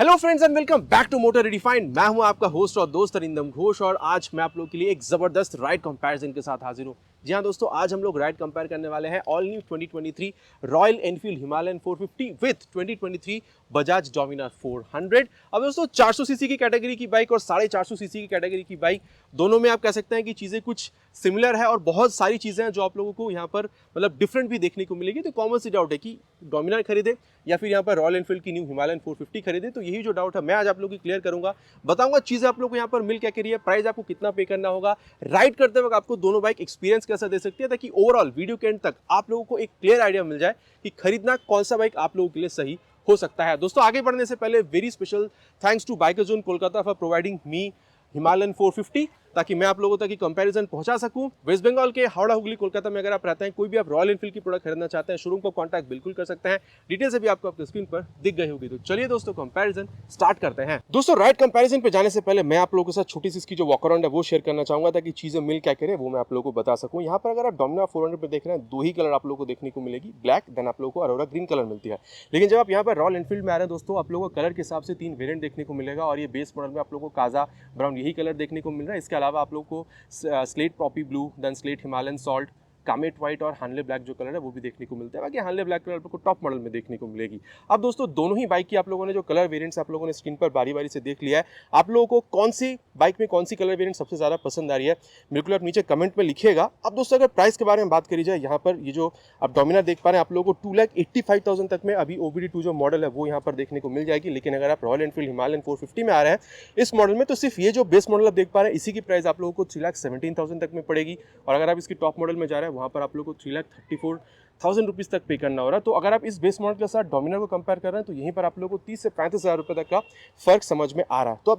Hello friends and welcome back to Motor Redefined. मैं हूं आपका होस्ट और दोस्त अरिंदम घोष और आज मैं आप लोगों के लिए एक जबरदस्त राइड कंपैरिजन के साथ हाजिर हूं। जी हां दोस्तों, आज हम लोग राइड कंपेयर करने वाले हैं all new 2023 royal Enfield Himalayan 450 with 2023 Bajaj Dominar 400। अब दोस्तों 400 सीसी की कैटेगरी की बाइक और 450 सीसी की कैटेगरी की बाइक दोनों में आप कह सकते हैं कि चीज़ें कुछ सिमिलर है और बहुत सारी चीज़ें हैं जो आप लोगों को यहाँ पर मतलब डिफरेंट भी देखने को मिलेगी। तो कॉमन सी डाउट है कि डोमिनार खरीदे या फिर यहाँ पर रॉयल एनफील्ड की न्यू हिमालयन 450 खरीदे। तो यही जो डाउट है मैं आज आप लोगों की क्लियर करूंगा, बताऊंगा चीज़ें आप लोग को यहाँ पर मिल क्या करी है, प्राइस आपको कितना पे करना होगा, राइड करते वक्त आपको दोनों बाइक एक्सपीरियंस कैसा दे सकती है, ताकि ओवरऑल वीडियो के एंड तक आप लोगों को एक क्लियर आइडिया मिल जाए कि खरीदना कौन सा बाइक आप लोगों के लिए सही हो सकता है। दोस्तों आगे बढ़ने से पहले very special thanks to biker zone Kolkata for providing me Himalayan 450, ताकि मैं आप लोगों तक की कंपैरिजन पहुंचा सकूं। वेस्ट बंगाल के हावड़ा हुगली कोलकाता में अगर आप रहते हैं, कोई भी आप रॉयल एनफील्ड की प्रोडक्ट खरीदना चाहते हैं, शोरूम को कांटेक्ट बिल्कुल कर सकते हैं। डिटेल्स अभी आपको आपके स्क्रीन पर दिख गई होगी। तो चलिए दोस्तों कंपैरिजन स्टार्ट करते हैं। दोस्तों राइड कंपैरिजन पे जाने से पहले मैं आप लोगों के साथ छोटी सी इसकी जो वॉक अराउंड है वो शेयर करना चाहूंगा, ताकि चीजें मिल क्या करे वो मैं आप लोगों को बता सकूं। यहाँ पर अगर आप डोमिनार 400 पे देख रहे हैं, दो ही कलर आप लोगों को देखने को मिलेगी, ब्लैक देन आप लोगों को अरोरा ग्रीन कलर मिलती है। लेकिन जब आप यहाँ पर रॉयल एनफील्ड में आ रहे हैं दोस्तों, आप लोगों को कलर के हिसाब से 3 वेरिएंट देखने को मिलेगा और ये बेस मॉडल में आप लोगों को काजा ब्राउन यही कलर देखने को मिल रहा है। इसके अलावा आप लोगों को slate poppy blue, then slate Himalayan salt, Kamet white और हानले ब्लैक जो कलर है वो भी देखने को मिलता है। बाकी हानले ब्लैक कलर आपको टॉप मॉडल में देखने को मिलेगी। अब दोस्तों दोनों ही बाइक की आप लोगों ने जो कलर वेरिएंट्स आप लोगों ने स्क्रीन पर बारी बारी से देख लिया है, आप लोगों को कौन सी बाइक में कौन सी कलर वेरिएंट सबसे ज़्यादा पसंद आ रही है बिल्कुल आप नीचे कमेंट में लिखिएगा। अब दोस्तों अगर प्राइस के बारे में बात करी जाए, यहाँ पर ये जो आप डोमिनार देख पा रहे हैं, आप लोगों को 2,85,000 तक में अभी OBD2 जो मॉडल है वो यहाँ पर देखने को मिल जाएगी। लेकिन अगर आप रॉयल एनफील्ड हिमालयन 450 में आ रहे हैं इस मॉडल में, तो सिर्फ ये जो बेस मॉडल आप देख पा रहे हैं इसी की प्राइस आप लोगों को 3,17,000 तक में पड़ेगी। और अगर आप इसकी टॉप मॉडल में जा रहे हैं वहाँ पर आप लोगों को 3,34,000 रुपीज़ तक पे करना हो रहा है। तो अगर आप इस बेस मॉडल के साथ डोमिनार को कंपेयर कर रहे हैं तो यहीं पर आप लोगों को 30 से 35,000 रुपये तक का फर्क समझ में आ रहा है। तो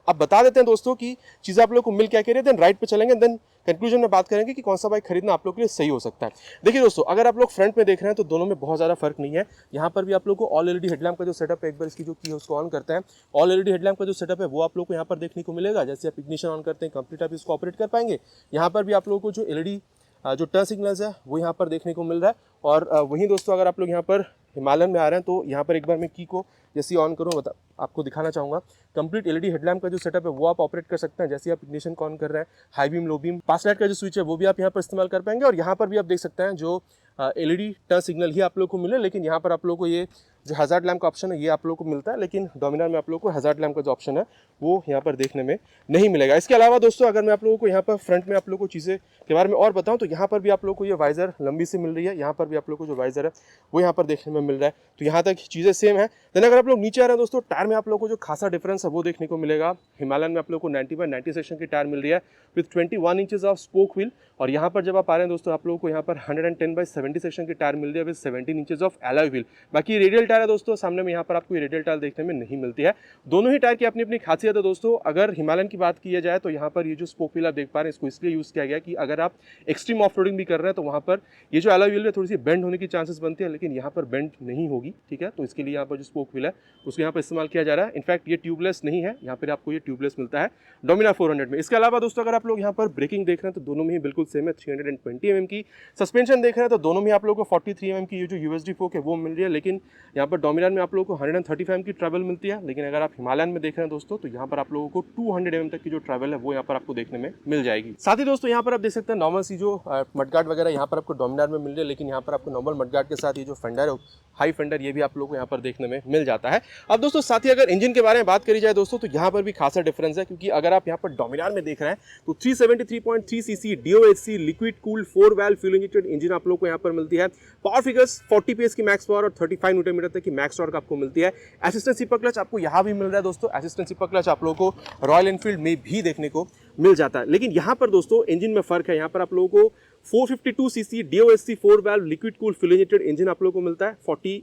अब बता देते हैं दोस्तों कि चीज़ें आप लोगों को मिल क्या कह रही है, देन राइट पे चलेंगे, देन कंक्लूजन में बात करेंगे कि कौन सा बाइक खरीदना आप लोग के लिए सही हो सकता है। देखिए दोस्तों, अगर आप लोग फ्रंट में देख रहे हैं तो दोनों में बहुत ज़्यादा फर्क नहीं है। यहाँ पर भी आप लोग को ऑल एलईडी हेडलैम्प का जो सेटअप है, एक बार इसकी जो की है उसको ऑन करते हैं, ऑल एलईडी हेडलैम्प का जो सेटअप है वो आप लोग को यहाँ पर देखने को मिलेगा। जैसे आप इग्निशन ऑन करते हैं कंप्लीट आप इसको ऑपरेट कर पाएंगे। यहाँ पर भी आप लोगों को जो एलईडी जो टर्न सिग्नल्स है वो यहाँ पर देखने को मिल रहा है। और वहीं दोस्तों अगर आप लोग यहाँ पर हिमालयन में आ रहे हैं तो यहाँ पर एक बार मैं की को जैसे ऑन करूँ आपको दिखाना चाहूँगा। कंप्लीट एलईडी हेडलैम्प का जो सेटअप है वो आप ऑपरेट कर सकते हैं। जैसे आप इग्निशन को ऑन कर रहे हैं, हाई बीम लो बीम पास लाइट का जो स्विच है वो भी आप यहाँ पर इस्तेमाल कर पाएंगे। और यहाँ पर भी आप देख सकते हैं जो एलईडी टर्न सिग्नल ही आप लोग को मिले, लेकिन यहाँ पर आप लोग को ये जो हज़ार्ड लैम्प का ऑप्शन है ये आप लोग को मिलता है। लेकिन डोमिनार में आप लोग को हज़ार्ड लैम्प का जो ऑप्शन है वो यहाँ पर देखने में नहीं मिलेगा। इसके अलावा दोस्तों अगर मैं आप लोगों को यहाँ पर फ्रंट में आप लोग को चीज़ें के बारे में और बताऊँ तो यहाँ पर भी आप लोग को ये वाइजर लंबी सी मिल रही है। यहाँ पर भी आप लोग को जो वाइजर है वो यहाँ पर देखने में मिल रहा है। तो यहाँ तक चीज़ें सेम है। देन अगर आप लोग नीचे आ रहे हैं दोस्तों, टायर में आप लोग को जो खासा डिफरेंस है वो देखने को मिलेगा। हिमालयन में आप लोग को 90/90 सेक्शन की टायर मिल रही है with 21 inches of spoke wheel. और यहाँ पर जब आप आ रहे हैं दोस्तों, आप लोगों को यहाँ पर 110/70 सेक्शन की टायर मिल रही है with 17 inches of alloy wheel. बाकी रेडियल टायर है दोस्तों, सामने में यहाँ पर आपको रेडियल टायर देखने में नहीं मिलती है। दोनों ही टायर की अपनी अपनी खासियत है दोस्तों। अगर हिमालयन की बात की जाए तो यहाँ पर ये जो स्पोक व्हील आप देख पा रहे हैं इसको इसलिए यूज़ किया गया कि अगर आप एक्सट्रीम ऑफ रोडिंग भी कर रहे हैं तो वहाँ पर ये जो एलॉय व्हील है थोड़ी सी बेंड होने की चांसेस बनती है, लेकिन यहाँ पर बेंड नहीं होगी। ठीक है, तो इसके लिए यहाँ पर जो स्पोक व्हील है उसको यहाँ पर इस्तेमाल किया जा रहा है। इनफैक्ट ये ट्यूबलेस नहीं है, यहाँ पर आपको ये ट्यूबलेस मिलता है डोमिनार 400 में। इसके अलावा दोस्तों अगर आप लोग यहाँ पर ब्रेकिंग देख रहे हैं तो दोनों में ही बिल्कुल सेम है। 320 mm की सस्पेंशन देख रहे हैं तो दोनों में आप लोगों को 43 mm की ये जो USD फोक है वो मिल रही है। लेकिन यहाँ पर डोमिनार में आप लोगों को 135 mm की ट्रैवल मिलती है। लेकिन अगर आप हिमालयन में देख रहे हैं दोस्तों तो यहाँ पर आप लोगों को 200 mm तक की जो ट्रैवल है वो यहाँ पर आपको देखने में मिल जाएगी। साथ ही दोस्तों यहाँ पर आप देख सकते हैं नॉर्मल सी जो मडगार्ड वगैरह यहाँ पर आपको डोमिनार में मिल रही है, लेकिन यहाँ पर आपको नॉर्मल मडगार्ड के साथ ये जो फेंडर है हाई फेंडर ये भी आप लोगों को यहाँ पर देखने में मिल जाता है। अब दोस्तों साथ ही अगर इंजन के बारे में बात करी जाए दोस्तों तो यहाँ पर भी खासा डिफरेंस है, क्योंकि अगर आप यहाँ पर डोमिनार में देख रहे हैं तो 373.3 CC DOHC liquid cooled 4 valve fuel injected engine आप लोग को यहाँ पर मिलती है। पावर फिगर्स 40 PS की मैक्स पावर और 35 न्यूटन मीटर तक की मैक्स टॉर्क आपको मिलती है। असिस्टेंट सिपर क्लच आपको यहाँ भी मिल रहा है दोस्तों। असिस्टेंट सिपर क्लच आप लोगों को रॉयल एनफील्ड में भी देखने को मिल जाता है। लेकिन यहाँ पर दोस्तों इंजन में फर्क है। यहाँ पर आप लोगों को 452 CC DOHC 4 valve liquid cooled fuel injected engine आप लोगों को मिलता है। 40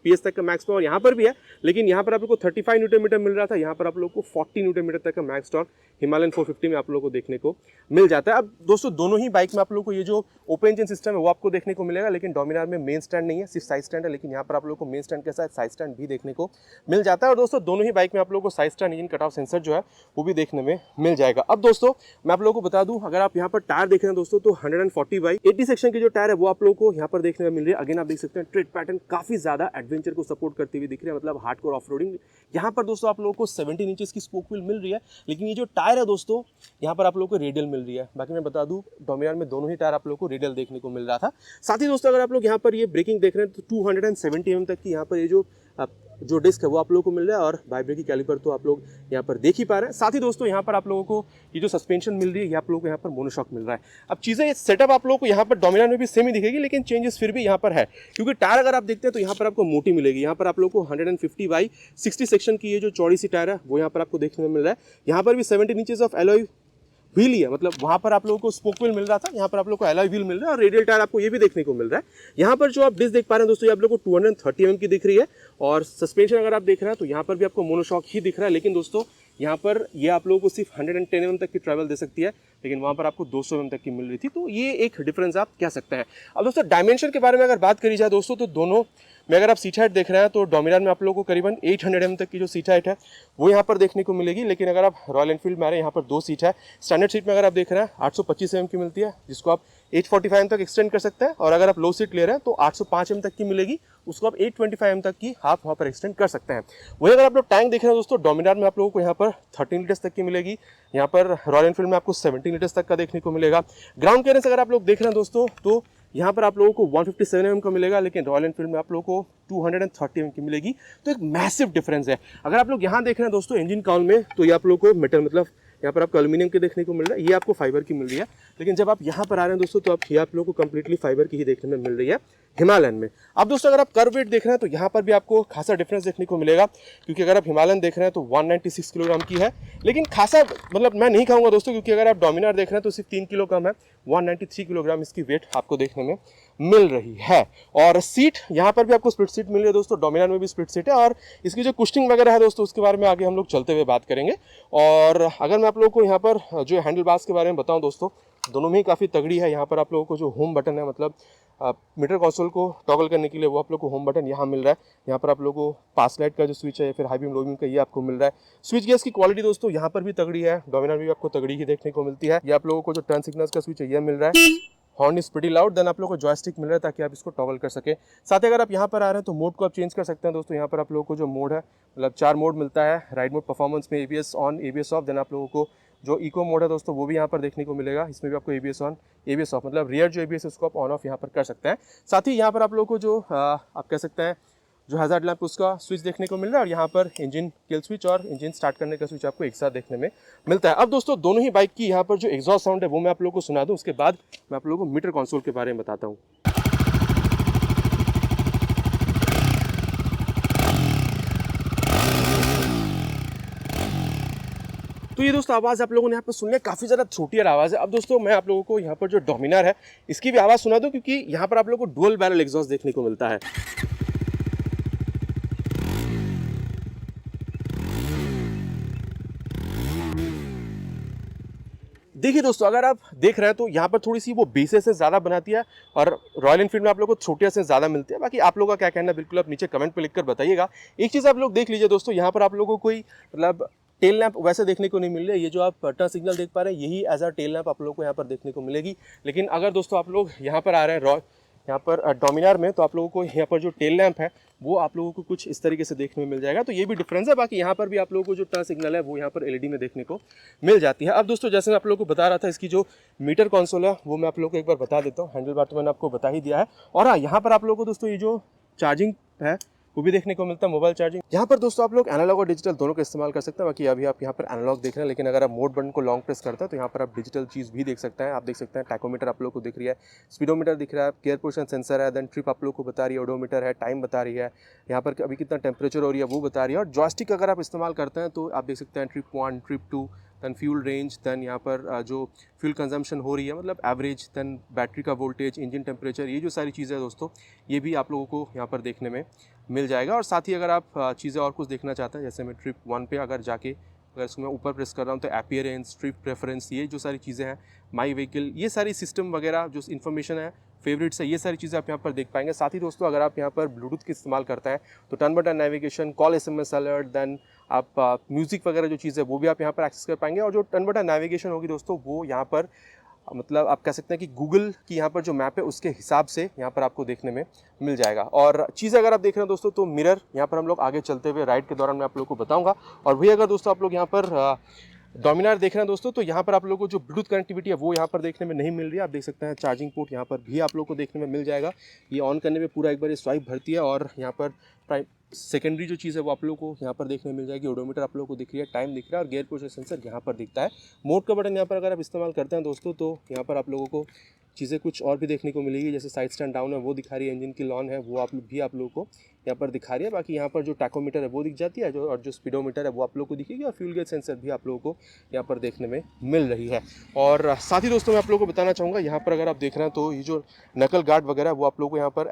PS तक का मैक्स पावर यहाँ पर भी है, लेकिन यहाँ पर आप लोग को 35 न्यूटन मीटर मिल रहा था, यहाँ पर आप लोग को 40 न्यूटन मीटर तक का मैक्स टॉर्क हिमालयन 450 में आप लोग को देखने को मिल जाता है। अब दोस्तों दोनों ही बाइक में आप लोग को ये जो ओपन इंजन सिस्टम है वो आपको देखने को मिलेगा, लेकिन डोमिनार में मेन स्टैंड नहीं है, सिर्फ साइड स्टैंड है। लेकिन यहाँ पर आप लोग को मेन स्टैंड के साथ साइड स्टैंड भी देखने को मिल जाता है। और दोस्तों दोनों ही बाइक में आप लोग को side stand engine cut off sensor जो है वो भी देखने में मिल जाएगा। अब दोस्तों मैं आप लोगों को बता दूं, अगर आप यहाँ पर टायर देख रहे हैं दोस्तों तो 140/80 सेक्शन की जो टायर है वो आप लोग को यहाँ पर देखने में मिल रही है। अगेन आप देख सकते हैं ट्रेड पैटर्न काफी ज्यादा एडवेंचर को सपोर्ट करते हुए दिख रहे हैं, मतलब हार्डकोर ऑफ रोडिंग। यहाँ पर दोस्तों आप लोगों को 17 इंचेस की स्पोक व्हील मिल रही है, लेकिन ये जो टायर है दोस्तों यहाँ पर आप लोगों को रेडियल मिल रही है। बाकी मैं बता दूँ डोमिनार में दोनों ही टायर आप लोगों को रेडियल देखने को मिल रहा था। साथ ही दोस्तों अगर आप लोग यहाँ पर ये ब्रेकिंग देख रहे हैं तो 270 mm तक की यहाँ पर ये जो डिस्क है वो आप लोगों को मिल रहा है, और बाइब्रेक की कैलिपर तो आप लोग यहाँ पर देख ही पा रहे हैं। साथ ही दोस्तों यहाँ पर आप लोगों को ये जो सस्पेंशन मिल रही है ये आप लोगों को यहाँ पर मोनोशॉक मिल रहा है। अब चीज़ें सेटअप आप लोगों को यहाँ पर डोमिनार में भी सेम ही दिखेगी, लेकिन चेंजेस फिर भी यहाँ पर है, क्योंकि टायर अगर आप देखते हैं तो यहाँ पर आपको मोटी मिलेगी। यहाँ पर आप लोगों को 150/60 सेक्शन की ये जो चौड़ी सी टायर है वो यहाँ पर आपको देखने में मिल रहा है। यहाँ पर भी 17 इंचेस ऑफ एलॉय व्हील ही है, मतलब वहाँ पर आप लोगों को स्पोक व्हील मिल रहा था, यहाँ पर आप लोगों को एलॉय व्हील मिल रहा है, और रेडियल टायर आपको ये भी देखने को मिल रहा है। यहाँ पर जो आप डिस्क देख पा रहे हैं दोस्तों ये आप लोगों को 230 mm की दिख रही है, और सस्पेंशन अगर आप देख रहे हैं तो यहाँ पर भी आपको मोनोशॉक ही दिख रहा है। लेकिन दोस्तों यहाँ पर ये आप लोगों को सिर्फ 110 mm तक की ट्रैवल दे सकती है, लेकिन वहाँ पर आपको 200 mm तक की मिल रही थी, तो ये एक डिफरेंस आप कह सकते हैं। अब दोस्तों डायमेंशन के बारे में अगर बात करी जाए दोस्तों तो दोनों में अगर आप सीट हाइट देख रहे हैं तो डोमिनार में आप लोगों को करीबन 800 mm तक की जो सीट हाइट है वो यहाँ पर देखने को मिलेगी, लेकिन अगर आप रॉयल एनफील्ड में आ रहे हैं यहाँ पर 2 सीट है। स्टैंडर्ड सीट में अगर आप देख रहे हैं 825 mm की मिलती है, जिसको आप 845 mm तक एक्सटेंड कर सकते हैं, और अगर आप लो सीट ले रहे हैं तो 805 mm तक की मिलेगी, उसको आप 825 mm तक की हाफ वहाँ पर एक्सटेंड कर सकते हैं। वही अगर आप लोग टैंक देख रहे हैं दोस्तों डोमिनार में आप लोगों को यहाँ पर 13 लीटर्स तक की मिलेगी, यहाँ पर रॉयल एनफील्ड में आपको 17 लीटर्स तक का देखने को मिलेगा। ग्राउंड क्लियरेंस अगर आप लोग देख रहे हैं दोस्तों तो यहाँ पर आप लोगों को 157 mm का मिलेगा, लेकिन रॉयल एनफील्ड में आप लोगों को 230 mm की मिलेगी, तो एक मैसिव डिफरेंस है। अगर आप लोग यहाँ देख रहे हैं दोस्तों इंजन काउल में तो ये आप लोगों को मेटल, मतलब यहाँ पर आपको एल्यूमिनियम के देखने को मिल रहा है, ये आपको फाइबर की मिल रही है, लेकिन जब आप यहाँ पर आ रहे हैं दोस्तों तो ये आप लोगों को कंप्लीटली फाइबर की ही देखने में मिल रही है हिमालयन में। अब दोस्तों अगर आप कर्व वेट देख रहे हैं तो यहाँ पर भी आपको खासा डिफरेंस देखने को मिलेगा, क्योंकि अगर आप हिमालयन देख रहे हैं तो 196 किलोग्राम की है, लेकिन खासा मतलब मैं नहीं कहूँगा दोस्तों, क्योंकि अगर आप डोमिनार देख रहे हैं तो सिर्फ 3 किलो कम है, 193 किलोग्राम इसकी वेट आपको देखने में मिल रही है। और सीट यहाँ पर भी आपको स्प्लिट सीट मिल रही है दोस्तों, डोमिनार में भी स्प्लिट सीट है, और इसकी जो कुशनिंग वगैरह है दोस्तों उसके बारे में आगे हम लोग चलते हुए बात करेंगे। और अगर मैं आप लोगों को यहाँ पर जो हैंडल बार्स के बारे में बताऊँ दोस्तों, दोनों में ही काफ़ी तगड़ी है। यहाँ पर आप लोगों को जो होम बटन है, मतलब मीटर कंसोल को टॉगल करने के लिए वो आप लोग को होम बटन यहाँ मिल रहा है। यहाँ पर आप लोगों को पास लाइट का जो स्विच है या फिर हाई बीम लो बीम का ये आपको मिल रहा है। स्विच गेयर्स की क्वालिटी दोस्तों यहाँ पर भी तगड़ी है, डोमिनार में भी आपको तगड़ी ही देखने को मिलती है। ये आप लोगों को जो टर्न सिग्नल्स का स्विच है ये मिल रहा है। Horn is pretty loud. Then आप लोगों को जॉयस्टिक मिल रहा है ताकि आप इसको टॉगल कर सके। साथ ही अगर आप यहाँ पर आ रहे हैं तो मोड को आप चेंज कर सकते हैं दोस्तों। यहाँ पर आप लोगों को जो मोड है, मतलब 4 मोड मिलता है। राइड मोड परफॉर्मेंस में ABS on, ABS off. Then आप लोगों को जो इको मोड है दोस्तों वो भी यहाँ पर देखने को मिलेगा, इसमें भी आपको ABS ऑन, ABS ऑफ, मतलब रियर जो ABS है उसको आप ऑन ऑफ यहाँ पर कर सकते हैं। साथ ही यहाँ पर आप लोगों को जो आप कह सकते हैं जो हैजार्ड लैंप उसका स्विच देखने को मिल रहा है, और यहाँ पर इंजन किल स्विच और इंजन स्टार्ट करने का स्विच आपको एक साथ देखने में मिलता है। अब दोस्तों दोनों ही बाइक की यहाँ पर जो एग्जॉस्ट साउंड है वो मैं आप लोगों को सुना दूँ, उसके बाद मैं आप लोगों को मीटर कंसोल के बारे में बताता हूँ। तो ये दोस्तों आवाज़ आप लोगों ने यहाँ पर सुन लिया, काफ़ी ज़्यादा छोटी आवाज़ है। अब दोस्तों मैं आप लोगों को यहाँ पर जो डोमिनार है इसकी भी आवाज़ सुना दूँ, क्योंकि यहाँ पर आप लोगों को डुअल बैरल एग्जॉस्ट देखने को मिलता है। देखिए दोस्तों अगर आप देख रहे हैं तो यहाँ पर थोड़ी सी वो बेसेस से ज़्यादा बनाती है, और रॉयल एनफील्ड में आप लोगों को छोटे से ज़्यादा मिलती है। बाकी आप लोगों का क्या कहना है बिल्कुल आप नीचे कमेंट पे लिखकर बताइएगा। एक चीज़ आप लोग देख लीजिए दोस्तों, यहाँ पर आप लोगों को कोई मतलब टेल लैंप वैसे देखने को नहीं मिल रहा है। ये जो आप टर्न सिग्नल देख पा रहे हैं यही एज अ टेल लैंप आप लोगों को यहाँ पर देखने को मिलेगी। लेकिन अगर दोस्तों आप लोग यहाँ पर आ रहे हैं यहाँ पर डोमिनार में, तो आप लोगों को यहाँ पर जो टेल लैंप है वो आप लोगों को कुछ इस तरीके से देखने में मिल जाएगा। तो ये भी डिफरेंस है। बाकी यहाँ पर भी आप लोगों को जो टर्न सिग्नल है वो यहाँ पर LED में देखने को मिल जाती है। अब दोस्तों जैसे मैं आप लोगों को बता रहा था, इसकी जो मीटर कंसोल है वो मैं आप लोगों को एक बार बता देता हूँ। हैंडल बार तो मैंने आपको बता ही दिया है। और हाँ, यहाँ पर आप लोगों को दोस्तों ये जो चार्जिंग है वो भी देखने को मिलता है, मोबाइल चार्जिंग। यहाँ पर दोस्तों आप लोग एनालॉग और डिजिटल दोनों का इस्तेमाल कर सकते हैं। बाकी अभी आप यहाँ पर एनालॉग देख रहे हैं, लेकिन अगर आप मोड बटन को लॉन्ग प्रेस करते हैं तो यहाँ पर आप डिजिटल चीज़ भी देख सकते हैं। आप देख सकते हैं टैकोमीटर आप लोग को दिख रही है, स्पीडोमीटर दिख रहा है, गियर पोजिशन सेंसर है, देन ट्रिप आप लोग को बता रही है, ओडोमीटर है, टाइम बता रही है, यहाँ पर अभी कितना टेम्परेचर हो रही है वो बता रही है। और जॉयस्टिक अगर आप इस्तेमाल करते हैं तो आप देख सकते हैं trip 1, trip 2, then fuel range, then यहाँ पर जो फ्यूल कंजम्पशन हो रही है मतलब एवरेज, दैन बैटरी का वोल्टेज, इंजन टेम्परेचर, ये जो सारी चीज़ें हैं दोस्तों ये भी आप लोगों को यहाँ पर देखने में मिल जाएगा। और साथ ही अगर आप चीज़ें और कुछ देखना चाहते हैं, जैसे मैं ट्रिप 1 पे अगर जाके अगर इसको मैं ऊपर प्रेस कर रहा हूँ तो अपीयरेंस, ट्रिप प्रेफरेंस, ये जो सारी चीज़ें हैं, माई व्हीकल, ये सारी सिस्टम वगैरह जो इन्फॉर्मेशन है, फेवरेट्स है, ये सारी चीज़ें आप यहाँ पर देख पाएंगे। साथ ही दोस्तों अगर आप यहाँ पर ब्लूटूथ का इस्तेमाल करते हैं तो turn button navigation, call SMS alert, then आप म्यूज़िक वगैरह जो चीज़ है वो भी आप यहाँ पर एक्सेस कर पाएंगे। और जो टर्न बटन नेविगेशन होगी दोस्तों वो यहाँ पर मतलब आप कह सकते हैं कि गूगल की यहाँ पर जो मैप है उसके हिसाब से यहाँ पर आपको देखने में मिल जाएगा। और चीज़ें अगर आप देख रहे हैं दोस्तों तो मिरर यहाँ पर हम लोग आगे चलते हुए राइड के दौरान मैं आप लोगों को बताऊँगा। और वही अगर दोस्तों आप लोग यहाँ पर डोमिनार देख रहे हैं दोस्तों तो यहाँ पर आप लोगों को जो ब्लूटूथ कनेक्टिविटी है वो यहाँ पर देखने में नहीं मिल रही है। आप देख सकते हैं चार्जिंग पोर्ट यहाँ पर भी आप लोगों को देखने में मिल जाएगा। ये ऑन करने में पूरा एक बार ये स्वाइप भरती है और यहाँ पर सेकेंडरी जो चीज़ है वो आप लोगों को यहाँ पर देखने में मिल जाएगी। ओडोमीटर आप लोगों को दिख रही है, टाइम दिख रहा है और गियर प्रेशर सेंसर यहाँ पर दिखता है। मोड का बटन यहाँ पर अगर आप इस्तेमाल करते हैं दोस्तों तो यहाँ पर आप लोगों को चीज़ें कुछ और भी देखने को मिलेगी, जैसे साइड स्टैंड डाउन है वो दिखा रही है, इंजन की लॉन है वो आप लोगों को यहाँ पर दिखा रही है। बाकी यहाँ पर जो टैकोमीटर है वो दिख जाती है और जो स्पीडोमीटर है वो आप लोगों को दिखेगी और फ्यूल गेज सेंसर भी आप लोगों को यहाँ पर देखने में मिल रही है। और साथ ही दोस्तों मैं आप लोगों को बताना चाहूँगा यहाँ पर अगर आप देख रहे हैं तो ये जो नकल गार्ड वगैरह वो आप लोगों को यहाँ पर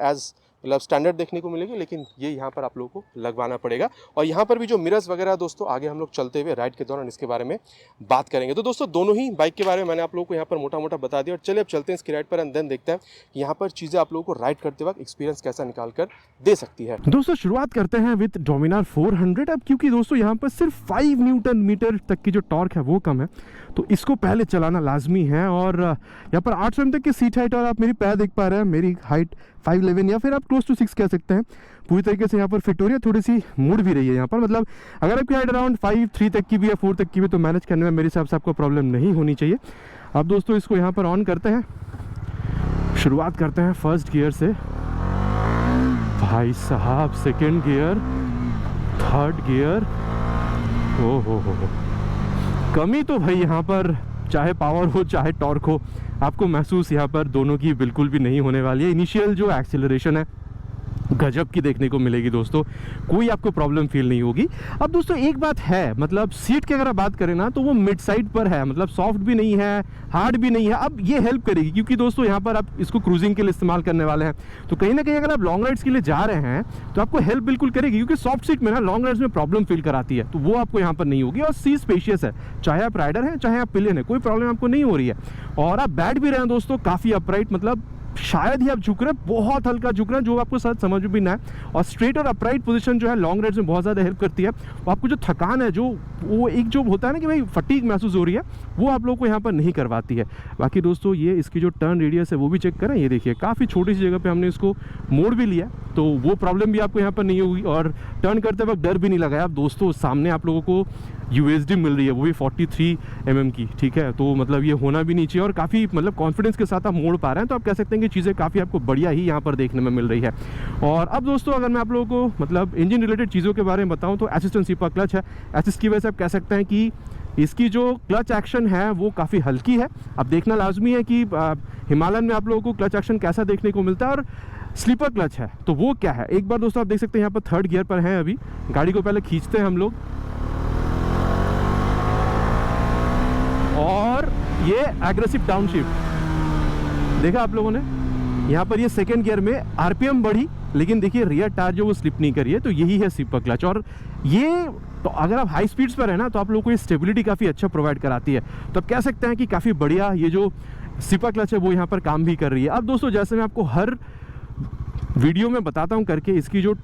मतलब स्टैंडर्ड देखने को मिलेगी, लेकिन ये यहाँ पर आप लोगों को लगवाना पड़ेगा। और यहाँ पर भी जो मिरर्स वगैरह दोस्तों आगे हम लोग चलते हुए राइड के दौरान इसके बारे में बात करेंगे। तो दोस्तों दोनों ही बाइक के बारे में मैंने आप लोगों को यहाँ पर मोटा मोटा बता दिया और चलिए अब चलते हैं इसकी राइड पर एंड देन देखते हैं कि यहाँ पर चीज़ें आप लोगों को राइड करते वक्त एक्सपीरियंस कैसा निकाल कर दे सकती है। दोस्तों शुरुआत करते हैं विद डोमिनार 400। अब क्योंकि दोस्तों यहाँ पर सिर्फ 5 न्यूटन मीटर तक की जो टॉर्क है वो कम है तो इसको पहले चलाना लाजमी है। और यहाँ पर 800 mm तक की सीट हाइट और आप मेरी पैर देख पा रहे हैं, मेरी हाइट 5'11" या फिर आप क्लोज टू 6 कह सकते हैं, पूरी तरीके से यहाँ पर फिट हो रही है। थोड़ी सी मुड़ भी रही है यहाँ पर, मतलब अगर आपकी हाइट अराउंड 5'3" तक की भी या 4 तक की भी तो मैनेज करने में मेरे हिसाब से आपको प्रॉब्लम नहीं होनी चाहिए। अब दोस्तों इसको यहाँ पर ऑन करते हैं, शुरुआत करते हैं फर्स्ट गियर से। भाई साहब सेकेंड गियर, थर्ड गियर, ओ हो। कमी तो भाई यहाँ पर चाहे पावर हो चाहे टॉर्क हो आपको महसूस यहाँ पर दोनों की बिल्कुल भी नहीं होने वाली है। इनिशियल जो एक्सीलरेशन है गजब की देखने को मिलेगी दोस्तों, कोई आपको प्रॉब्लम फील नहीं होगी। अब दोस्तों एक बात है, मतलब सीट की अगर आप बात करें ना तो वो मिड साइड पर है, मतलब सॉफ्ट भी नहीं है हार्ड भी नहीं है। अब ये हेल्प करेगी क्योंकि दोस्तों यहाँ पर आप इसको क्रूजिंग के लिए इस्तेमाल करने वाले हैं तो कहीं ना कहीं अगर आप लॉन्ग राइड्स के लिए जा रहे हैं तो आपको हेल्प बिल्कुल करेगी, क्योंकि सॉफ्ट सीट में ना लॉन्ग राइड्स में प्रॉब्लम फील कराती है तो वो आपको यहाँ पर नहीं होगी। और सीट स्पेशियस है, चाहे आप राइडर हैं चाहे आप पिलियन है, कोई प्रॉब्लम आपको नहीं हो रही है। और आप बैठ भी रहे हैं दोस्तों काफ़ी अपराइट, मतलब शायद ही आप झुक रहे हैं, बहुत हल्का झुक रहे हैं जो आपको शायद समझ में भी ना है। और स्ट्रेट और अपराइट पोजीशन जो है लॉन्ग राइड्स में बहुत ज़्यादा हेल्प करती है। तो आपको जो थकान है, जो वो एक जो होता है ना कि भाई फटीग महसूस हो रही है, वो आप लोगों को यहाँ पर नहीं करवाती है। बाकी दोस्तों ये इसकी जो टर्न रेडियस है वो भी चेक करें, ये देखिए काफ़ी छोटी सी जगह पर हमने इसको मोड़ भी लिया तो वो प्रॉब्लम भी आपको यहाँ पर नहीं होगी। और टर्न करते वक्त डर भी नहीं लगाया। आप दोस्तों सामने आप लोगों को USD मिल रही है, वो भी 43 mm की, ठीक है, तो मतलब ये होना भी नहीं चाहिए और काफ़ी मतलब कॉन्फिडेंस के साथ आप मोड़ पा रहे हैं। तो आप कह सकते हैं कि चीज़ें काफ़ी आपको बढ़िया ही यहाँ पर देखने में मिल रही है। और अब दोस्तों अगर मैं आप लोगों को मतलब इंजन रिलेटेड चीज़ों के बारे में बताऊँ तो असिस्टेंट सिपा क्लच है। असिस्ट की वजह से आप कह सकते हैं कि इसकी जो क्लच एक्शन है वो काफ़ी हल्की है। अब देखना लाजमी है कि हिमालयन में आप लोगों को क्लच एक्शन कैसा देखने को मिलता है और स्लीपर क्लच है तो वो क्या है। एक बार दोस्तों आप देख सकते हैं यहाँ पर थर्ड गियर पर हैं, अभी गाड़ी को पहले खींचते हैं हम लोग और ये एग्रेसिव डाउनशिफ्ट देखा आप लोगों ने। यहाँ पर ये सेकेंड गियर में RPM बढ़ी लेकिन देखिए रियर टायर जो वो स्लिप नहीं करी है, तो यही है सिपर क्लच। और ये तो अगर आप हाई स्पीड्स पर है ना तो आप लोगों को ये स्टेबिलिटी काफ़ी अच्छा प्रोवाइड कराती है। तो आप कह सकते हैं कि काफ़ी बढ़िया ये जो सिपर क्लच है वो यहाँ पर काम भी कर रही है। अब दोस्तों जैसे मैं आपको हर वीडियो में बताता हूँ करके, इसकी जो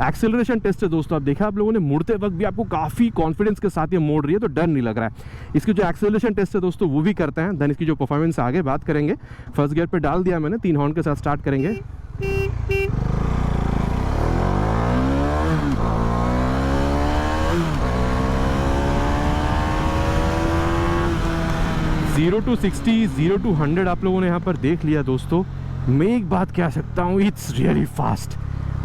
एक्सेलरेशन टेस्ट है दोस्तों, आप देखा आप लोगों ने मुड़ते वक्त भी आपको काफ़ी कॉन्फिडेंस के साथ ये मोड़ रही है तो डर नहीं लग रहा है। इसकी जो एक्सेलरेशन टेस्ट है दोस्तों वो भी करते हैं, देन इसकी जो परफॉर्मेंस आगे बात करेंगे। फर्स्ट गियर पे डाल दिया मैंने, 3 हॉर्न के साथ स्टार्ट करेंगे। जीरो टू 60, 0 to 100 आप लोगों ने यहाँ पर देख लिया दोस्तों। मैं एक बात कह सकता हूँ, इट्स रियली फास्ट,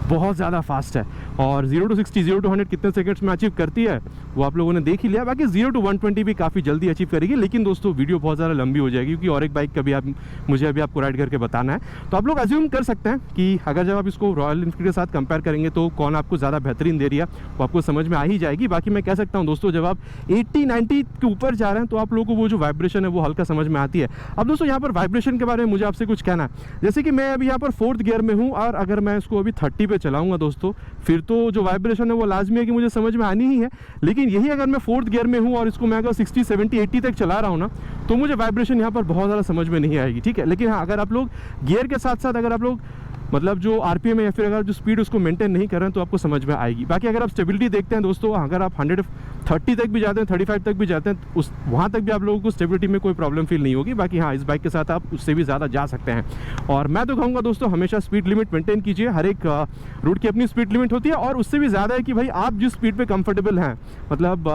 बहुत ज़्यादा फास्ट है। और 0 to 60, 0 to 100 कितने सेकंड्स में अचीव करती है वो आप लोगों ने देख ही लिया। बाकी 0 to 120 भी काफ़ी जल्दी अचीव करेगी, लेकिन दोस्तों वीडियो बहुत ज़्यादा लंबी हो जाएगी क्योंकि और एक बाइक का भी मुझे अभी आपको राइड करके बताना है। तो आप लोग अज्यूम कर सकते हैं कि अगर जब आप इसको रॉयल एनफील्ड के साथ कंपेयर करेंगे तो कौन आपको ज़्यादा बेहतरीन दे रही है वो आपको समझ में आ ही जाएगी। बाकी मैं कह सकता हूँ दोस्तों जब आप 80-90 के ऊपर जा रहे हैं तो आप लोगों को वो जो वाइब्रेशन है वो हल्का समझ में आती है। अब दोस्तों यहाँ पर वाइब्रेशन के बारे में मुझे आपसे कुछ कहना है। जैसे कि मैं अभी यहाँ पर 4th गियर में हूँ और अगर मैं इसको अभी 30 पे चलाऊँगा दोस्तों, फिर तो जो वाइब्रेशन है वो लाजमी है कि मुझे समझ में आनी ही है। लेकिन यही अगर मैं 4th गियर में हूँ और इसको मैं अगर 60, 70, 80 तक चला रहा हूँ ना तो मुझे वाइब्रेशन यहाँ पर बहुत ज़्यादा समझ में नहीं आएगी, ठीक है। लेकिन हाँ, अगर आप लोग गियर के साथ साथ अगर आप लोग मतलब जो आरपीएम है या फिर अगर जो स्पीड उसको मेंटेन नहीं कर रहे हैं तो आपको समझ में आएगी। बाकी अगर आप स्टेबिलिटी देखते हैं दोस्तों, अगर आप 130 तक भी जाते हैं, 35 तक भी जाते हैं, उस वहाँ तक भी आप लोगों को स्टेबिलिटी में कोई प्रॉब्लम फील नहीं होगी। बाकी हाँ, इस बाइक के साथ आप उससे भी ज़्यादा जा सकते हैं। और मैं तो कहूँगा दोस्तों, हमेशा स्पीड लिमिट मेंटेन कीजिए। हर एक रूट की अपनी स्पीड लिमिट होती है, और उससे भी ज़्यादा है कि भाई आप जिस स्पीड पे कंफर्टेबल हैं, मतलब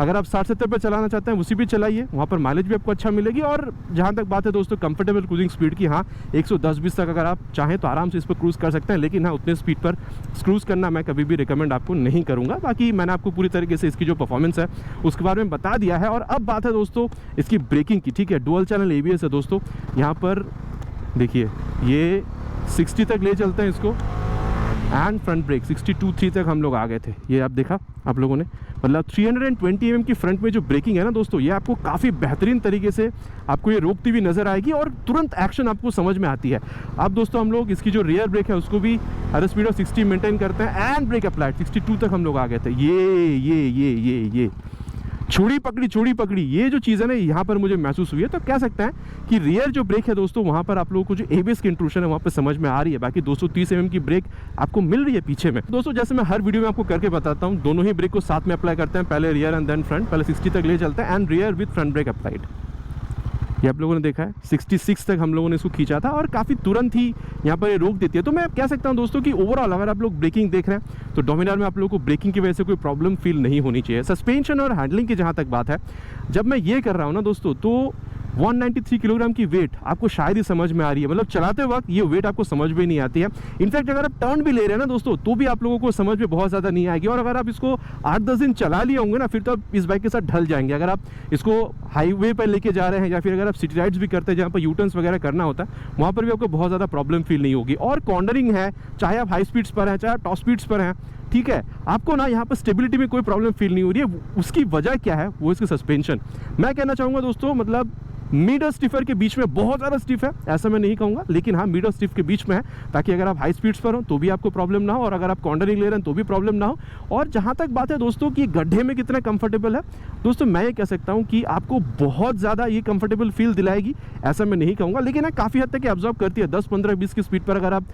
अगर आप 60-70 पे चलाना चाहते हैं उसी भी चलाइए, वहाँ पर माइलेज भी आपको अच्छा मिलेगी। और जहाँ तक बात है दोस्तों कंफर्टेबल क्रूजिंग स्पीड की, हाँ 110-20 तक अगर आप चाहें तो आराम से इस पर क्रूज़ कर सकते हैं, लेकिन हाँ उतने स्पीड पर क्रूज़ करना मैं कभी भी रिकमेंड आपको नहीं करूँगा। बाकी मैंने आपको पूरी तरीके से इसकी जो परफॉर्मेंस है उसके बारे में बता दिया है। और अब बात है दोस्तों इसकी ब्रेकिंग की, ठीक है। डुअल चैनल ABS है दोस्तों, यहाँ पर देखिए ये 60 तक ले चलते हैं इसको, एंड फ्रंट ब्रेक 62.3 तक हम लोग आ गए थे। ये आप देखा आप लोगों ने, मतलब 320 mm की फ्रंट में जो ब्रेकिंग है ना दोस्तों, ये आपको काफ़ी बेहतरीन तरीके से आपको ये रोकती हुई नज़र आएगी और तुरंत एक्शन आपको समझ में आती है। अब दोस्तों हम लोग इसकी जो रियर ब्रेक है उसको भी एट स्पीड ऑफ 60 मेंटेन करते हैं, एंड ब्रेक अप्लाइड 62 तक हम लोग आ गए थे। ये छोड़ी पकड़ी ये जो चीज़ है ना, यहाँ पर मुझे महसूस हुई है। तो कह सकते हैं कि रियर जो ब्रेक है दोस्तों, वहाँ पर आप लोगों को जो ABS की इंट्रूशन है वहाँ पर समझ में आ रही है। बाकी 230 mm की ब्रेक आपको मिल रही है पीछे में दोस्तों। जैसे मैं हर वीडियो में आपको करके बताता हूँ, दोनों ही ब्रेक को साथ में अप्लाई करते हैं, पहले रियर एंड देन फ्रंट। पहले 60 तक ले चलते हैं and rear with front brake applied. ये आप लोगों ने देखा है 66 तक हम लोगों ने इसको खींचा था और काफ़ी तुरंत ही यहाँ पर ये रोक देती है। तो मैं कह सकता हूँ दोस्तों कि ओवरऑल अगर आप लोग ब्रेकिंग देख रहे हैं तो डोमिनार में आप लोगों को ब्रेकिंग की वजह से कोई प्रॉब्लम फील नहीं होनी चाहिए। सस्पेंशन और हैंडलिंग की जहाँ तक बात है, जब मैं ये कर रहा हूँ ना दोस्तों, तो 193 किलोग्राम की वेट आपको शायद ही समझ में आ रही है। मतलब चलाते वक्त ये वेट आपको समझ में नहीं आती है। इनफैक्ट अगर आप टर्न भी ले रहे हैं ना दोस्तों, तो भी आप लोगों को समझ में बहुत ज़्यादा नहीं आएगी। और अगर आप इसको 8-10 दिन चला लिए होंगे ना, फिर तो आप इस बाइक के साथ ढल जाएंगे। अगर आप इसको हाईवे पर लेके जा रहे हैं या फिर अगर आप सिटी राइड्स भी करते हैं जहाँ पर यूटर्न्स वगैरह करना होता है, वहाँ पर भी आपको बहुत ज़्यादा प्रॉब्लम फील नहीं होगी। और कॉर्नरिंग है, चाहे आप हाई स्पीड्स पर हैं चाहे आप टॉप स्पीड्स पर हैं, ठीक है, आपको ना यहाँ पर स्टेबिलिटी में कोई प्रॉब्लम फील नहीं हो रही है। उसकी वजह क्या है, वो इसकी सस्पेंशन। मैं कहना चाहूँगा दोस्तों, मतलब मिड और स्टिफर के बीच में बहुत ज़्यादा स्टिफ है ऐसा मैं नहीं कहूँगा, लेकिन हाँ मिड और स्टिफ के बीच में है, ताकि अगर आप हाई स्पीड्स पर हो तो भी आपको प्रॉब्लम ना हो, और अगर आप कॉर्नरिंग ले रहे हैं तो भी प्रॉब्लम ना हो। और जहाँ तक बात है दोस्तों कि गड्ढे में कितना कंफर्टेबल है दोस्तों, मैं ये कह सकता हूँ कि आपको बहुत ज़्यादा ये कंफर्टेबल फील दिलाएगी ऐसा मैं नहीं कहूँगा, लेकिन हाँ काफ़ी हद तक एब्जॉर्ब करती है। 10, 15, 20 की स्पीड पर अगर आप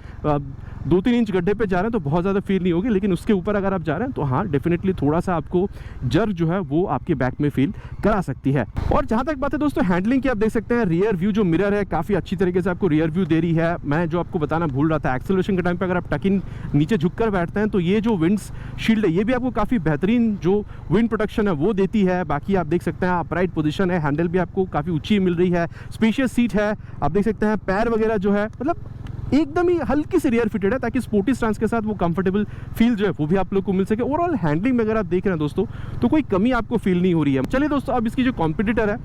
2-3 इंच गड्ढे पे जा रहे हैं तो बहुत ज़्यादा फील नहीं होगी, लेकिन उसके ऊपर अगर आप जा रहे हैं तो हाँ डेफिनेटली थोड़ा सा आपको जर्क जो है वो आपके बैक में फील करा सकती है। और जहाँ तक बात है दोस्तों हैंडलिंग की, आप देख सकते हैं रियर व्यू जो मिरर है काफ़ी अच्छी तरीके से आपको रियर व्यू दे रही है। मैं जो आपको बताना भूल रहा था, एक्सेलरेशन के टाइम पर अगर आप टकिन नीचे झुककर बैठते हैं तो ये जो विंड्स शील्ड है ये भी आपको काफ़ी बेहतरीन जो विंड प्रोटेक्शन है वो देती है। बाकी आप देख सकते हैं अपराइट पोजीशन है, हैंडल भी आपको काफ़ी ऊंची मिल रही है, स्पेशियस सीट है, आप देख सकते हैं पैर वगैरह जो है मतलब एकदम ही हल्की सी रियर फिटेड है, ताकि स्पोर्टी स्टांस के साथ वो कंफर्टेबल फील जो है वो भी आप लोग को मिल सके। ओवरऑल हैंडलिंग में अगर आप देख रहे हैं दोस्तों तो कोई कमी आपको फील नहीं हो रही है। चलिए दोस्तों, अब इसकी जो कॉम्पिटिटर है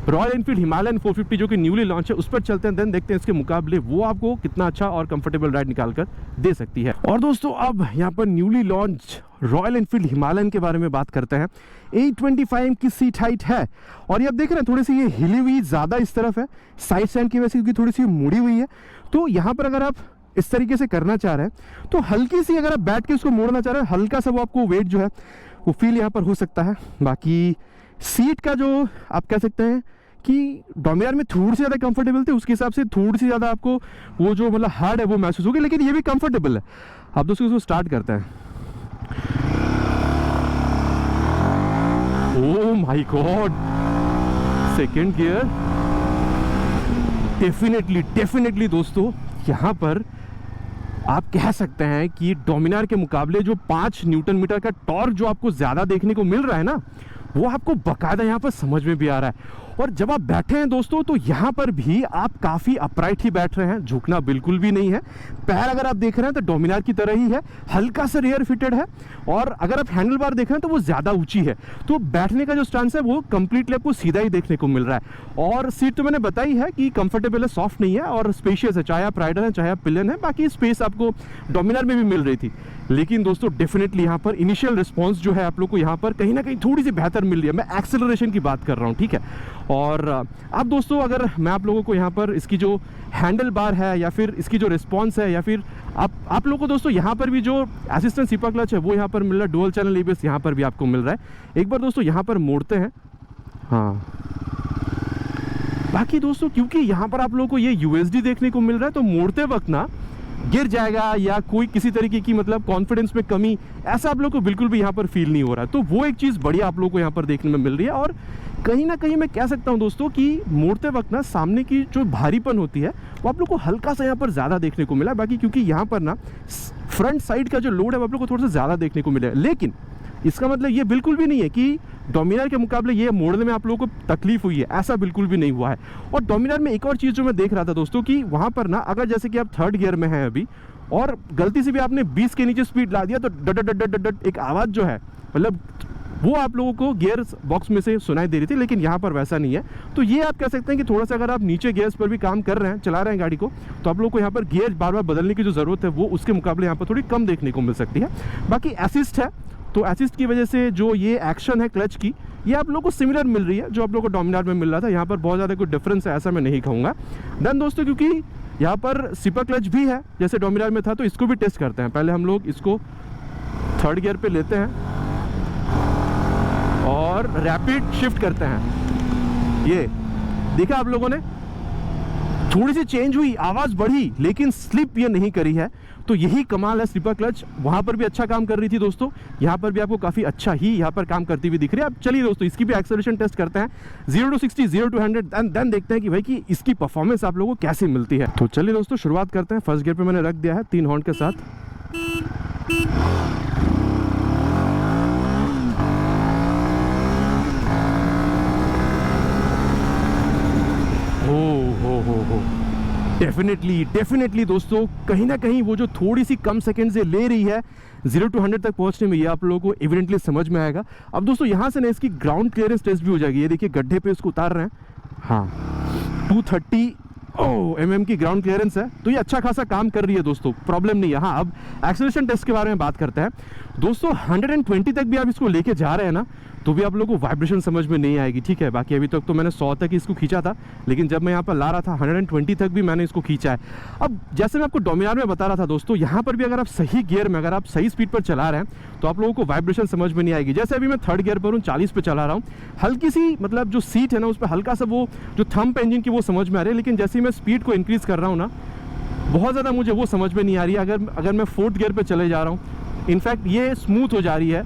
रॉयल एनफील्ड हिमालयन 450 जो कि न्यूली लॉन्च है उस पर चलते हैं, देन देखते हैं इसके मुकाबले वो आपको कितना अच्छा और कंफर्टेबल राइड निकाल कर दे सकती है। और दोस्तों अब यहाँ पर newly launch royal Enfield Himalayan के बारे में बात करते हैं। 825 की सीट हाइट है, और ये आप देख रहे हैं थोड़ी सी ये हिली हुई ज़्यादा इस तरफ है, साइड स्टैंड की वजह से क्योंकि थोड़ी सी मुड़ी हुई है। तो यहाँ पर अगर आप इस तरीके से करना चाह रहे हैं तो हल्की सी अगर आप बैठ के उसको मोड़ना चाह रहे हैं, हल्का सा वो आपको वेट जो है वो फील यहाँ पर हो सकता है। बाकी सीट का जो आप कह सकते हैं कि डोमिनार में थोड़ी सी ज़्यादा कंफर्टेबल थे, उसके हिसाब से थोड़ी सी ज़्यादा आपको वो जो मतलब हार्ड है वो महसूस होगी, लेकिन ये भी कंफर्टेबल है। आप दोस्तों इसको स्टार्ट करते हैं। Oh my God, second gear definitely दोस्तों यहाँ पर आप कह सकते हैं कि डोमिनार के मुकाबले जो 5 न्यूटन मीटर का टॉर्क जो आपको ज़्यादा देखने को मिल रहा है ना, वो आपको बाकायदा यहाँ पर समझ में भी आ रहा है। और जब आप बैठे हैं दोस्तों तो यहाँ पर भी आप काफ़ी अपराइट ही बैठ रहे हैं, झुकना बिल्कुल भी नहीं है। पैर अगर आप देख रहे हैं तो डोमिनार की तरह ही है, हल्का सा रियर फिटेड है, और अगर आप हैंडल बार देख रहे हैं तो वो ज़्यादा ऊंची है। तो बैठने का जो स्टांस है वो कंप्लीटली आपको सीधा ही देखने को मिल रहा है। और सीट तो मैंने बताई है कि कंफर्टेबल है, सॉफ्ट नहीं है और स्पेशियस है, चाहे आप राइडर हैं चाहे आप पिलियन है। बाकी स्पेस आपको डोमिनार में भी मिल रही थी, लेकिन दोस्तों डेफिनेटली यहाँ पर इनिशियल रिस्पॉन्स जो है आप लोग को यहाँ पर कहीं ना कहीं थोड़ी सी बेहतर मिल रही है। मैं एक्सेलरेशन की बात कर रहा हूँ, ठीक है। और अब दोस्तों अगर मैं आप लोगों को यहाँ पर इसकी जो हैंडल बार है या फिर इसकी जो रिस्पॉन्स है या फिर आप लोगों को दोस्तों यहाँ पर भी जो असिस्टेंट सिपा क्लच है वो यहाँ पर मिल रहा है, डुअल चैनल ABS यहाँ पर भी आपको मिल रहा है। एक बार दोस्तों यहाँ पर मोड़ते हैं, हाँ। बाकी दोस्तों क्योंकि यहाँ पर आप लोगों को ये USD देखने को मिल रहा है तो मोड़ते वक्त ना गिर जाएगा या कोई किसी तरीके की मतलब कॉन्फिडेंस में कमी, ऐसा आप लोग को बिल्कुल भी यहाँ पर फील नहीं हो रहा है। तो वो एक चीज़ बढ़िया आप लोग को यहाँ पर देखने में मिल रही है। और कहीं ना कहीं मैं कह सकता हूँ दोस्तों कि मोड़ते वक्त ना सामने की जो भारीपन होती है वो आप लोग को हल्का सा यहाँ पर ज़्यादा देखने को मिला। बाकी क्योंकि यहाँ पर ना फ्रंट साइड का जो लोड है वो आप लोग को थोड़ा सा ज़्यादा देखने को मिला, लेकिन इसका मतलब ये बिल्कुल भी नहीं है कि डोमिनार के मुकाबले ये मोड़ने में आप लोगों को तकलीफ हुई है, ऐसा बिल्कुल भी नहीं हुआ है। और डोमिनार में एक और चीज़ जो मैं देख रहा था दोस्तों कि वहाँ पर ना अगर जैसे कि आप थर्ड गियर में हैं अभी और गलती से भी आपने 20 के नीचे स्पीड ला दिया तो डट डट डट डट एक आवाज़ जो है मतलब वो आप लोगों को गियर बॉक्स में से सुनाई दे रही थी, लेकिन यहाँ पर वैसा नहीं है। तो ये आप कह सकते हैं कि थोड़ा सा अगर आप नीचे गियर्स पर भी काम कर रहे हैं, चला रहे हैं गाड़ी को, तो आप लोग को यहाँ पर गियर बार बार बदलने की जो ज़रूरत है वो उसके मुकाबले यहाँ पर थोड़ी कम देखने को मिल सकती है। बाकी असिस्ट है, तो असिस्ट की वजह से जो ये एक्शन है क्लच की, ये आप लोग को सिमिलर मिल रही है जो आप लोग को डोमिनार में मिल रहा था। यहाँ पर बहुत ज़्यादा कोई डिफरेंस है ऐसा मैं नहीं कहूँगा। देन दोस्तों क्योंकि यहाँ पर सिपर क्लच भी है जैसे डोमिनार में था, तो इसको भी टेस्ट करते हैं। पहले हम लोग इसको थर्ड गियर पे लेते हैं और रैपिड शिफ्ट करते हैं। ये देखा आप लोगों ने, थोड़ी सी चेंज हुई, आवाज़ बढ़ी, लेकिन स्लिप ये नहीं करी है। तो यही कमाल है स्लीपर क्लच। वहाँ पर भी अच्छा काम कर रही थी दोस्तों, यहाँ पर भी आपको काफ़ी अच्छा ही यहाँ पर काम करती हुई दिख रही है। अब चलिए दोस्तों इसकी भी एक्सेलरेशन टेस्ट करते हैं 0 to 60, 0 to 100 एंड देन देखते हैं कि भाई कि इसकी परफॉर्मेंस आप लोगों को कैसे मिलती है। तो चलिए दोस्तों शुरुआत करते हैं। फर्स्ट गियर पे मैंने रख दिया है 3 हॉर्न के साथ। हो डेफिनेटली दोस्तों कहीं ना कहीं वो जो थोड़ी सी कम सेकंड से ले रही है 0 to 100 तक पहुंचने में, ये आप लोगों को एविडेंटली समझ में आएगा। अब दोस्तों यहाँ से ना इसकी ग्राउंड क्लियरेंस टेस्ट भी हो जाएगी। ये देखिए गड्ढे पे इसको उतार रहे हैं, हाँ 230 mm की ग्राउंड क्लियरेंस है, तो ये अच्छा खासा काम कर रही है दोस्तों, प्रॉब्लम नहीं है। हाँ अब एक्सेलरेशन टेस्ट के बारे में बात करते हैं दोस्तों। 120 तक भी आप इसको लेके जा रहे हैं ना, तो भी आप लोगों को वाइब्रेशन समझ में नहीं आएगी, ठीक है। बाकी अभी तक तो मैंने 100 तक इसको खींचा था, लेकिन जब मैं यहाँ पर ला रहा था 120 तक भी मैंने इसको खींचा है। अब जैसे मैं आपको डोमिनार में बता रहा था दोस्तों, यहाँ पर भी अगर आप सही गियर में, अगर आप सही स्पीड पर चला रहे हैं तो आप लोगों को वाइब्रेशन समझ में नहीं आएगी। जैसे अभी मैं थर्ड गियर पर हूँ, 40 पे चला रहा हूँ, हल्की सी मतलब जो सीट है ना उस पर हल्का सा वो जो थंप इंजन की वो समझ में आ रही है, लेकिन जैसे ही मैं स्पीड को इंक्रीज़ कर रहा हूँ ना, बहुत ज़्यादा मुझे वो समझ में नहीं आ रही है। अगर मैं फोर्थ गियर पर चले जा रहा हूँ, इनफैक्ट ये स्मूथ हो जा रही है।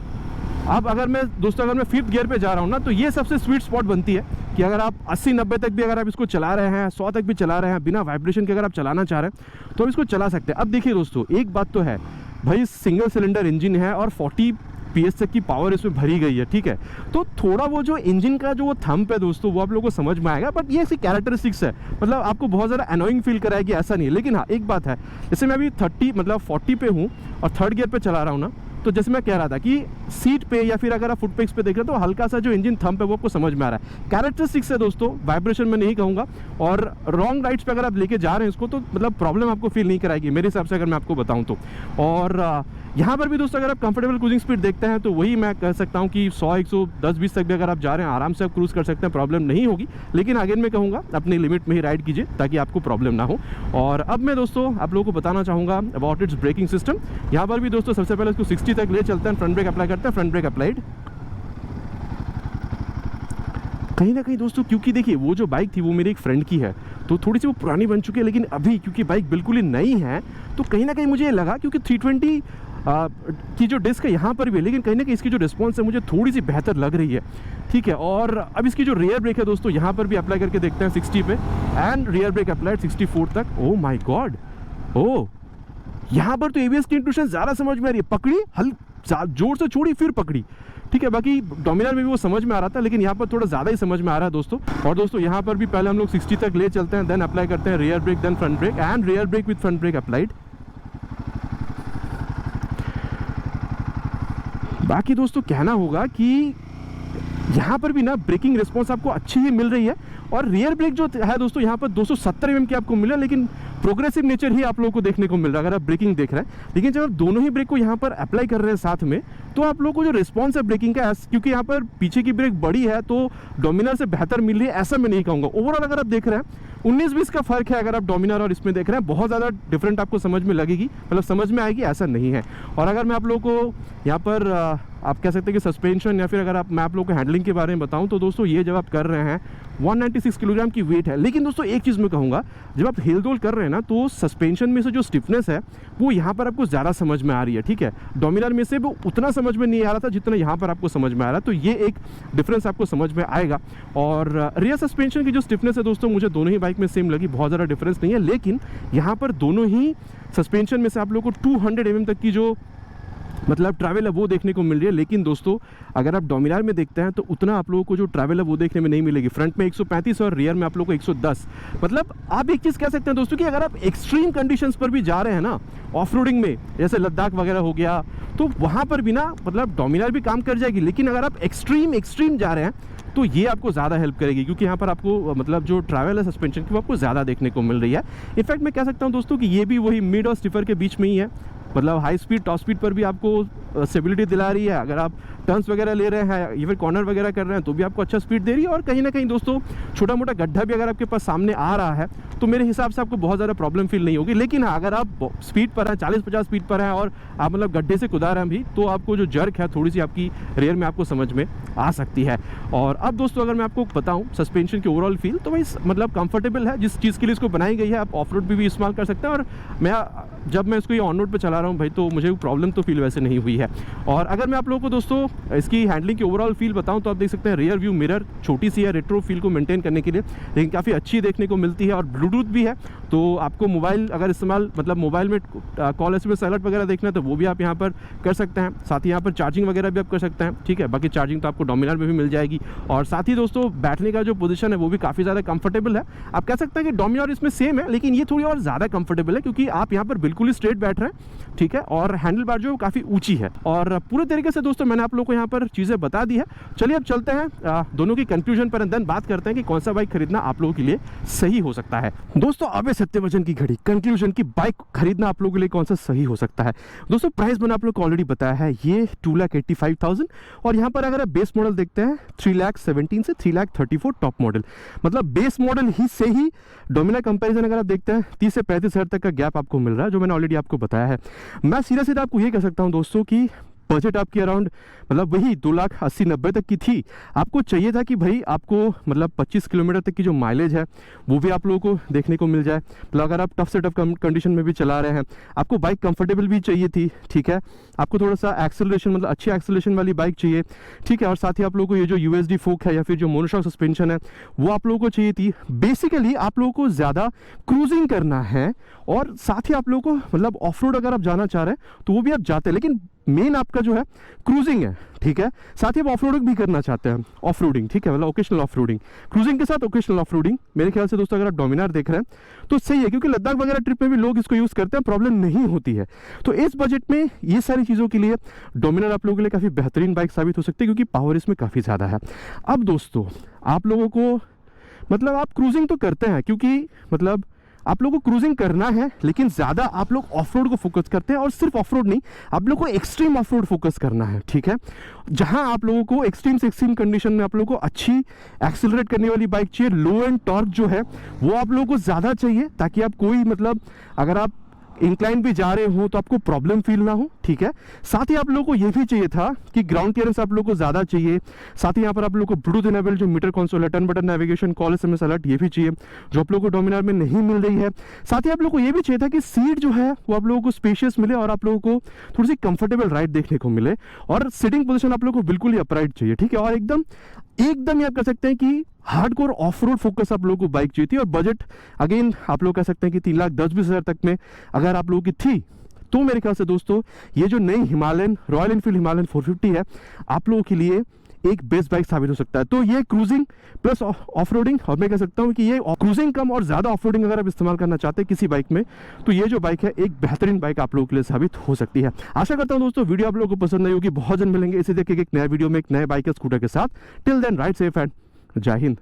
अब अगर मैं फिफ्थ गियर पे जा रहा हूँ ना, तो ये सबसे स्वीट स्पॉट बनती है कि अगर आप 80-90 तक भी अगर आप इसको चला रहे हैं, 100 तक भी चला रहे हैं, बिना वाइब्रेशन के अगर आप चलाना चाह रहे हैं तो आप इसको चला सकते हैं। अब देखिए दोस्तों एक बात तो है भाई, सिंगल सिलेंडर इंजन है और 40 PS तक की पावर इसमें भरी गई है, ठीक है। तो थोड़ा वो जो इंजन का जो वो थंप है दोस्तों, वो आप लोगों को समझ में आएगा, बट ये ऐसी कैरेक्टरिस्टिक्स है, मतलब आपको बहुत ज़्यादा अनोइंग फील कराएगी ऐसा नहीं है। लेकिन हाँ एक बात है, जैसे मैं अभी 40 पे हूँ और थर्ड गियर पे चला रहा हूँ ना, तो जैसे मैं कह रहा था कि सीट पे या फिर अगर आप फुट पेक्स पे देख रहे हो तो हल्का सा जो इंजन थंप है वो आपको समझ में आ रहा है। कैरेक्टरिस्टिक्स है दोस्तों, वाइब्रेशन में नहीं कहूँगा। और रॉन्ग राइड्स पे अगर आप लेके जा रहे हैं इसको तो मतलब प्रॉब्लम आपको फील नहीं कराएगी मेरे हिसाब से, अगर मैं आपको बताऊँ तो। और यहाँ पर भी दोस्तों अगर आप कंफर्टेबल क्रूजिंग स्पीड देखते हैं तो वही मैं कह सकता हूँ कि 100, 110, 20 तक भी अगर आप जा रहे हैं आराम से आप क्रूज़ कर सकते हैं, प्रॉब्लम नहीं होगी। लेकिन अगेन मैं कहूँगा अपनी लिमिट में ही राइड कीजिए ताकि आपको प्रॉब्लम ना हो। और अब मैं दोस्तों आप लोगों को बताना चाहूँगा अबाउट इट्स ब्रेकिंग सिस्टम। यहाँ पर भी दोस्तों सबसे पहले इसको 60 तक ले चलते हैं, फ्रंट ब्रेक अप्लाई करते हैं, फ्रंट ब्रेक अप्लाइड। कहीं ना कहीं दोस्तों क्योंकि देखिए वो जो बाइक थी वो मेरी एक फ्रेंड की है, तो थोड़ी सी वो पुरानी बन चुकी है, लेकिन अभी क्योंकि बाइक बिल्कुल ही नई है तो कहीं ना कहीं मुझे ये लगा क्योंकि 320 की जो डिस्क है यहाँ पर भी है, लेकिन कहीं ना कहीं इसकी जो रिस्पॉन्स है मुझे थोड़ी सी बेहतर लग रही है, ठीक है। और अब इसकी जो रियर ब्रेक है दोस्तों यहाँ पर भी अप्लाई करके देखते हैं 60 पे, एंड रियर ब्रेक अप्लाइड 64 तक। ओ माय गॉड, ओ यहाँ पर तो ABS की इंट्रूशन ज़्यादा समझ में आ रही है, पकड़ी जोर से छोड़ी फिर पकड़ी, ठीक है। बाकी डोमिनार में भी वो समझ में आ रहा था, लेकिन यहाँ पर थोड़ा ज़्यादा ही समझ में आ रहा है दोस्तों। और दोस्तों यहाँ पर भी पहले हम लोग 60 तक ले चलते हैं, देन अप्लाई करते हैं rear brake, then front brake, and rear brake with front brake applied. बाकी दोस्तों कहना होगा कि यहाँ पर भी ना ब्रेकिंग रिस्पॉन्स आपको अच्छी ही मिल रही है। और रियर ब्रेक जो है दोस्तों यहाँ पर 270 mm की आपको मिला, लेकिन प्रोग्रेसिव नेचर ही आप लोगों को देखने को मिल रहा है अगर आप ब्रेकिंग देख रहे हैं। लेकिन जब आप दोनों ही ब्रेक को यहाँ पर अप्लाई कर रहे हैं साथ में, तो आप लोगों को जो रिस्पॉन्स है ब्रेकिंग का, क्योंकि यहाँ पर पीछे की ब्रेक बड़ी है तो डोमिनार से बेहतर मिल रही है ऐसा मैं नहीं कहूँगा। ओवरऑल अगर आप देख रहे हैं 19-20 का फर्क है, अगर आप डोमिनार और इसमें देख रहे हैं बहुत ज़्यादा डिफरेंट आपको समझ में लगेगी, मतलब समझ में आएगी ऐसा नहीं है। और अगर मैं आप लोगों को यहाँ पर आप कह सकते हैं कि सस्पेंशन या फिर अगर मैं आप लोगों को हैंडलिंग के बारे में बताऊं तो दोस्तों ये जब आप कर रहे हैं 196 किलोग्राम की वेट है। लेकिन दोस्तों एक चीज़ मैं कहूँगा, जब आप हिल डोल कर रहे हैं ना तो सस्पेंशन में से जो स्टिफनेस है वो यहाँ पर आपको ज़्यादा समझ में आ रही है, ठीक है। डोमिनार में से वो उतना समझ में नहीं आ रहा था जितना यहाँ पर आपको समझ में आ रहा है, तो ये एक डिफरेंस आपको समझ में आएगा। और रियर सस्पेंशन की जो स्टिफनेस है दोस्तों, मुझे दोनों ही बाइक में सेम लगी, बहुत ज़्यादा डिफरेंस नहीं है। लेकिन यहाँ पर दोनों ही सस्पेंशन में से आप लोग को 200 mm तक की जो मतलब ट्रैवल है वो देखने को मिल रही है। लेकिन दोस्तों अगर आप डोमिनार में देखते हैं तो उतना आप लोगों को जो ट्रैवल है वो देखने में नहीं मिलेगी। फ्रंट में 135 और रियर में आप लोगों को 110। मतलब आप एक चीज़ कह सकते हैं दोस्तों कि अगर आप एक्सट्रीम कंडीशंस पर भी जा रहे हैं ना, ऑफ रोडिंग में, जैसे लद्दाख वगैरह हो गया, तो वहाँ पर भी ना मतलब डोमिनार भी काम कर जाएगी। लेकिन अगर आप एक्सट्रीम जा रहे हैं तो ये आपको ज़्यादा हेल्प करेगी, क्योंकि यहाँ पर आपको मतलब जो ट्रैवल है सस्पेंशन की वो आपको ज़्यादा देखने को मिल रही है। इनफैक्ट मैं कह सकता हूँ दोस्तों कि ये भी वही मिड और स्टिफर के बीच में ही है। मतलब हाई स्पीड टॉप स्पीड पर भी आपको स्टेबिलिटी दिला रही है। अगर आप टर्न्स वगैरह ले रहे हैं या फिर कॉर्नर वगैरह कर रहे हैं तो भी आपको अच्छा स्पीड दे रही है। और कहीं ना कहीं दोस्तों छोटा मोटा गड्ढा भी अगर आपके पास सामने आ रहा है तो मेरे हिसाब से आपको बहुत ज़्यादा प्रॉब्लम फील नहीं होगी। लेकिन हाँ, अगर आप स्पीड पर हैं, 40-50 स्पीड पर हैं और आप मतलब गड्ढे से कुदा रहे हैं भी, तो आपको जो जर्क है थोड़ी सी आपकी रेयर में आपको समझ में आ सकती है। और अब दोस्तों अगर मैं आपको बताऊँ सस्पेंशन की ओवरऑल फील, तो भाई मतलब कंफर्टेबल है। जिस चीज़ के लिए इसको बनाई गई है आप ऑफ रोड भी इस्तेमाल कर सकते हैं। और जब मैं इसको ये ऑन रोड पर चला रहा हूँ भाई, तो मुझे प्रॉब्लम तो फील वैसे नहीं हुई है। और अगर मैं आप लोगों को दोस्तों इसकी हैंडलिंग की ओवरऑल फील बताऊं तो आप देख सकते हैं रियर व्यू मिरर छोटी सी है रेट्रो फील को मेंटेन करने के लिए, लेकिन काफ़ी अच्छी देखने को मिलती है। और ब्लूटूथ भी है, तो आपको मोबाइल अगर इस्तेमाल मतलब मोबाइल में कॉल SMS अलर्ट वगैरह देखना है तो वो भी आप यहाँ पर कर सकते हैं। साथ ही यहाँ पर चार्जिंग वगैरह भी आप कर सकते हैं, ठीक है। बाकी चार्जिंग तो आपको डोमिनार में भी मिल जाएगी। और साथ ही दोस्तों बैठने का जो पोजीशन है वो भी काफ़ी ज़्यादा कंफर्टेबल है। आप कह सकते हैं कि डोमिनार इसमें सेम है, लेकिन ये थोड़ी और ज़्यादा कंफर्टेबल है क्योंकि आप यहाँ पर बिल्कुल ही स्ट्रेट बैठ रहे हैं, ठीक है। और हैंडल बार जो काफ़ी ऊंची है। और पूरे तरीके से दोस्तों मैंने आप लोगों को यहाँ पर चीज़ें बता दी है। चलिए अब चलते हैं दोनों की कंक्लूजन पर, देन बात करते हैं कि कौन सा बाइक खरीदना आप लोगों के लिए सही हो सकता है। दोस्तों अब सत्यवचन की घड़ी, कंक्लूजन की बाइक खरीदना आप लोगों के लिए कौन सा सही हो सकता है। दोस्तों प्राइस मैंने आप लोग को ऑलरेडी बताया है, ये 2,85,000। और यहाँ पर अगर आप बेस मॉडल देखते हैं 3,17,000 से 3,34,000 टॉप मॉडल, मतलब बेस मॉडल ही से ही डोमिनार कंपैरिजन अगर आप देखते हैं 30 से 35,000 तक का गैप आपको मिल रहा है, जो मैंने ऑलरेडी आपको बताया है। मैं सीधा आपको ये कह सकता हूँ दोस्तों कि बजट आपकी अराउंड मतलब वही 2,80,90 तक की थी। आपको चाहिए था कि भाई आपको मतलब 25 किलोमीटर तक की जो माइलेज है वो भी आप लोगों को देखने को मिल जाए। मतलब अगर आप टफ से टफ कंडीशन में भी चला रहे हैं, आपको बाइक कंफर्टेबल भी चाहिए थी, ठीक है। आपको थोड़ा सा एक्सेलरेशन मतलब अच्छी एक्सेलरेशन वाली बाइक चाहिए, ठीक है। और साथ ही आप लोगों को ये जो USD फोक है या फिर जो मोनोशॉक सस्पेंशन है वो आप लोगों को चाहिए थी। बेसिकली आप लोगों को ज़्यादा क्रूजिंग करना है और साथ ही आप लोगों को मतलब ऑफ रोड अगर आप जाना चाह रहे हैं तो वो भी आप जाते हैं, लेकिन मेन आपका जो है क्रूजिंग है, ठीक है। साथ ही आप ऑफ रोडिंग भी करना चाहते हैं, ऑफ रोडिंग, ठीक है, मतलब ओकेशनल ऑफ रोडिंग, क्रूजिंग के साथ ओकेशनल ऑफ रोडिंग। मेरे ख्याल से दोस्तों अगर आप डोमिनार देख रहे हैं तो सही है, क्योंकि लद्दाख वगैरह ट्रिप में भी लोग इसको यूज़ करते हैं, प्रॉब्लम नहीं होती है। तो इस बजट में ये सारी चीज़ों के लिए डोमिनार आप लोगों के लिए काफ़ी बेहतरीन बाइक साबित हो सकती है, क्योंकि पावर इसमें काफ़ी ज़्यादा है। अब दोस्तों आप लोगों को मतलब आप क्रूजिंग तो करते हैं, क्योंकि मतलब आप लोगों को क्रूजिंग करना है, लेकिन ज़्यादा आप लोग ऑफ रोड को फोकस करते हैं। और सिर्फ ऑफ रोड नहीं, आप लोगों को एक्सट्रीम ऑफ रोड फोकस करना है, ठीक है। जहां आप लोगों को एक्सट्रीम से एक्सट्रीम कंडीशन में आप लोगों को अच्छी एक्सेलरेट करने वाली बाइक चाहिए, लो एंड टॉर्क जो है वो आप लोगों को ज़्यादा चाहिए, ताकि आप कोई मतलब अगर आप इंक्लाइन भी जा रहे हो तो आपको प्रॉब्लम फील ना हो, ठीक है। साथ ही आप लोगों को ये भी चाहिए था कि ग्राउंड क्लियरेंस आप लोगों को ज़्यादा चाहिए। साथ ही यहाँ पर आप लोगों को ब्लूटूथ इनेबल जो मीटर कंसोल है, turn button navigation, call SMS alert, ये भी चाहिए, जो आप लोगों को डोमिनार में नहीं मिल रही है। साथ ही आप लोगों को ये भी चाहिए था कि सीट जो है वो आप लोगों को स्पेशियस मिले और आप लोगों को थोड़ी सी कंफर्टेबल राइड देखने को मिले। और सिटिंग पोजिशन आप लोगों को बिल्कुल ही अपराइट चाहिए, ठीक है। और एकदम ही आप कह सकते हैं कि हार्डकोर ऑफ रोड फोकस आप लोगों को बाइक चाहिए थी। और बजट अगेन आप लोग कह सकते हैं कि 3,10,20,000 तक में अगर आप लोगों की थी, तो मेरे ख्याल से दोस्तों ये जो नई हिमालयन रॉयल एनफील्ड हिमालयन 450 है आप लोगों के लिए एक बेस्ट बाइक साबित हो सकता है। तो ये क्रूजिंग प्लस ऑफ रोडिंग, और मैं कह सकता हूँ कि ये क्रूजिंग कम और ज़्यादा ऑफ रोडिंग अगर आप इस्तेमाल करना चाहते हैं किसी बाइक में, तो ये जो बाइक है एक बेहतरीन बाइक आप लोगों के लिए साबित हो सकती है। आशा करता हूँ दोस्तों वीडियो आप लोगों को पसंद आई होगी। बहुत जल्द मिलेंगे इसी तरीके के एक नए वीडियो में एक नए बाइक या स्कूटर के साथ। Till then ride safe and जय हिंद।